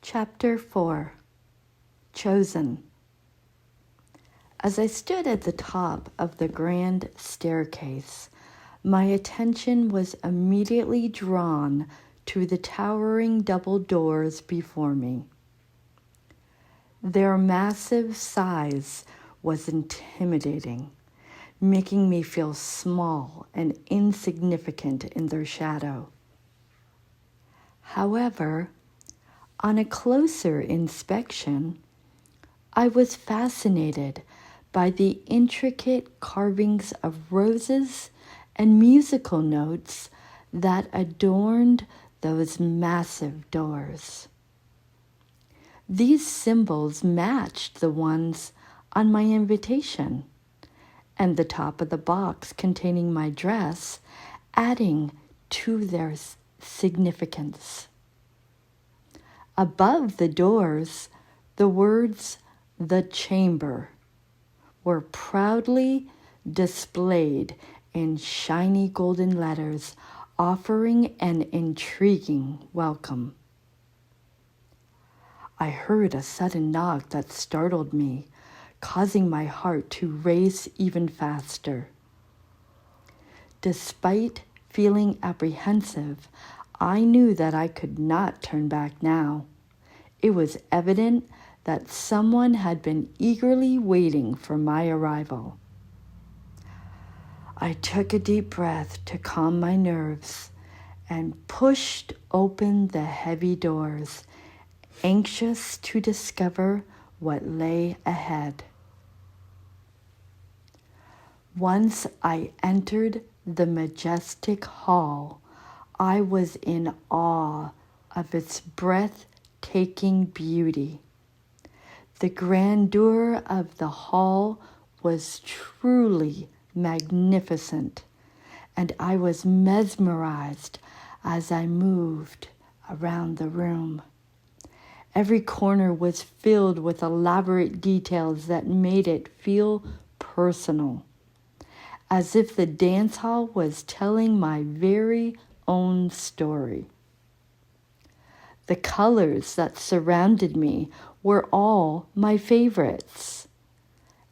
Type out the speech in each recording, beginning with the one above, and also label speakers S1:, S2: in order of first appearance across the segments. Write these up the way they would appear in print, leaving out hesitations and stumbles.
S1: Chapter 4 Chosen. As I stood at the top of the grand staircase, my attention was immediately drawn to the towering double doors before me. Their massive size was intimidating, making me feel small and insignificant in their shadow. However, on a closer inspection, I was fascinated by the intricate carvings of roses and musical notes that adorned those massive doors. These symbols matched the ones on my invitation, and the top of the box containing my dress, adding to their significance. Above the doors, the words "The Chamber" were proudly displayed in shiny golden letters, offering an intriguing welcome. I heard a sudden knock that startled me, causing my heart to race even faster. Despite feeling apprehensive, I knew that I could not turn back now. It was evident that someone had been eagerly waiting for my arrival. I took a deep breath to calm my nerves and pushed open the heavy doors, anxious to discover what lay ahead. Once I entered the majestic hall, I was in awe of its breathtaking beauty. The grandeur of the hall was truly magnificent, and I was mesmerized as I moved around the room. Every corner was filled with elaborate details that made it feel personal, as if the dance hall was telling my very own story. The colors that surrounded me were all my favorites,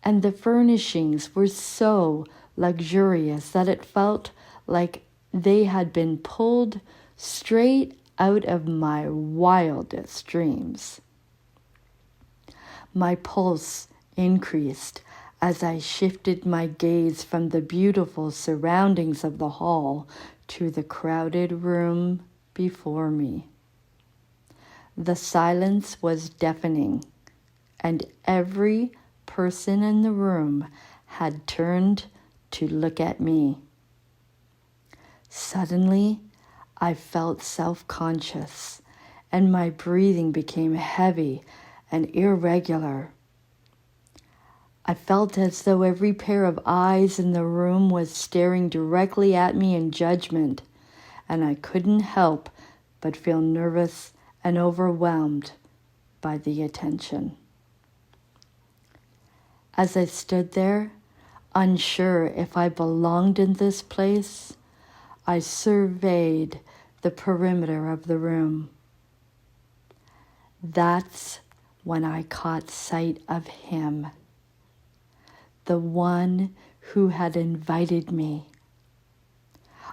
S1: and the furnishings were so luxurious that it felt like they had been pulled straight out of my wildest dreams. My pulse increased as I shifted my gaze from the beautiful surroundings of the hall to the crowded room before me. The silence was deafening, and every person in the room had turned to look at me. Suddenly, I felt self-conscious, and my breathing became heavy and irregular. I felt as though every pair of eyes in the room was staring directly at me in judgment, and I couldn't help but feel nervous and overwhelmed by the attention. As I stood there, unsure if I belonged in this place, I surveyed the perimeter of the room. That's when I caught sight of him, the one who had invited me.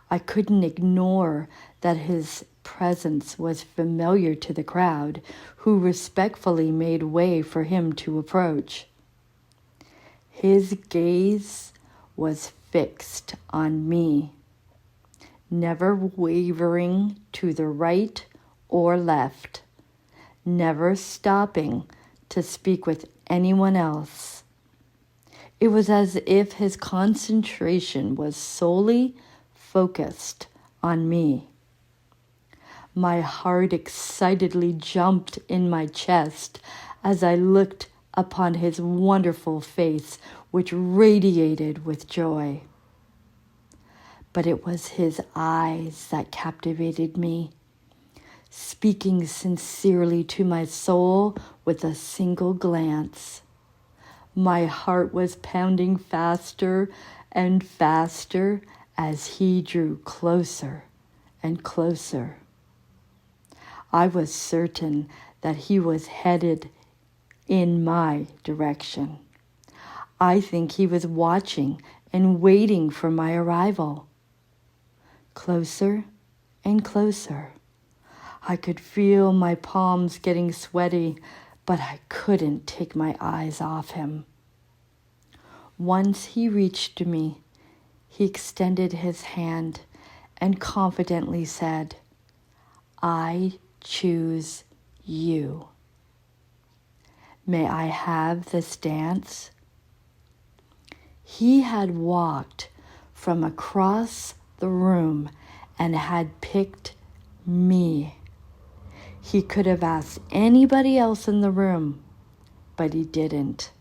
S1: I couldn't ignore that his presence was familiar to the crowd, who respectfully made way for him to approach. His gaze was fixed on me, never wavering to the right or left, never stopping to speak with anyone else. It was as if his concentration was solely focused on me. My heart excitedly jumped in my chest as I looked upon his wonderful face, which radiated with joy. But it was his eyes that captivated me, speaking sincerely to my soul with a single glance. My heart was pounding faster and faster as he drew closer and closer. I was certain that he was headed in my direction. I think he was watching and waiting for my arrival. Closer and closer. I could feel my palms getting sweaty, but I couldn't take my eyes off him. Once he reached me, he extended his hand and confidently said, "I choose you. May I have this dance?" He had walked from across the room and had picked me. He could have asked anybody else in the room, but he didn't.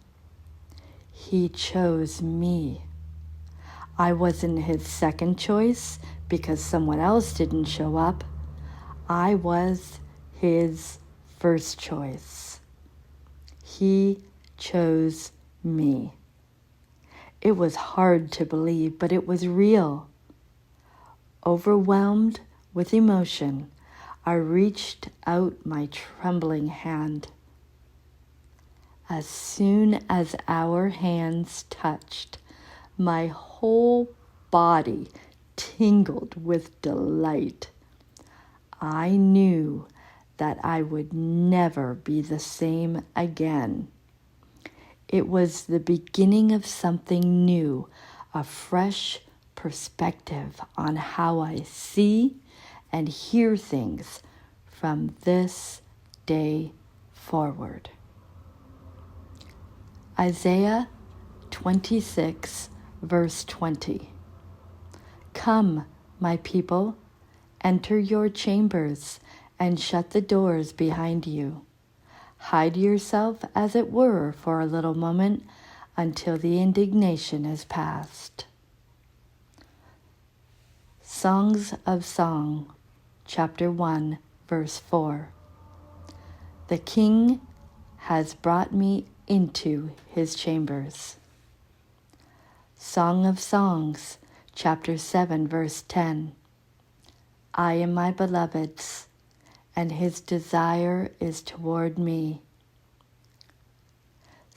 S1: He chose me. I wasn't his second choice because someone else didn't show up. I was his first choice. He chose me. It was hard to believe, but it was real. Overwhelmed with emotion, I reached out my trembling hand. As soon as our hands touched, my whole body tingled with delight. I knew that I would never be the same again. It was the beginning of something new, a fresh perspective on how I see and hear things from this day forward. Isaiah 26, verse 20. Come, my people, enter your chambers and shut the doors behind you. Hide yourself, as it were, for a little moment until the indignation is past. Songs of Song, chapter 1, verse 4. The King has brought me into his chambers. Song of Songs, chapter 7, verse 10. I am my beloved's, and his desire is toward me.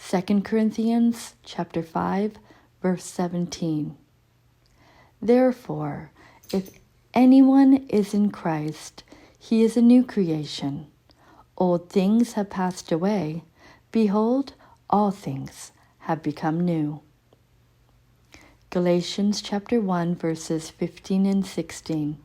S1: 2 Corinthians chapter 5, verse 17. Therefore, if anyone is in Christ, he is a new creation. Old things have passed away. Behold, all things have become new. Galatians chapter 1, verses 15 and 16.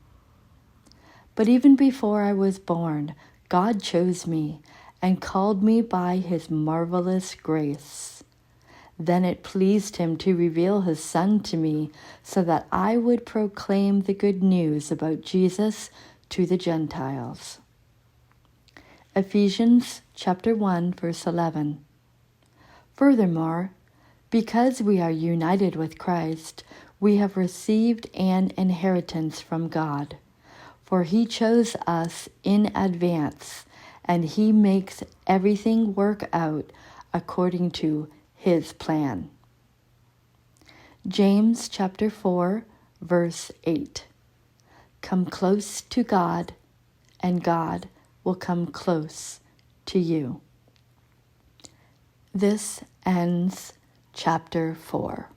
S1: But even before I was born, God chose me and called me by his marvelous grace. Then it pleased him to reveal his Son to me so that I would proclaim the good news about Jesus to the Gentiles. Ephesians chapter 1, verse 11. Furthermore, because we are united with Christ, we have received an inheritance from God. For he chose us in advance, and he makes everything work out according to his plan. James chapter 4, verse 8. Come close to God, and God will come close to you. This ends chapter 4.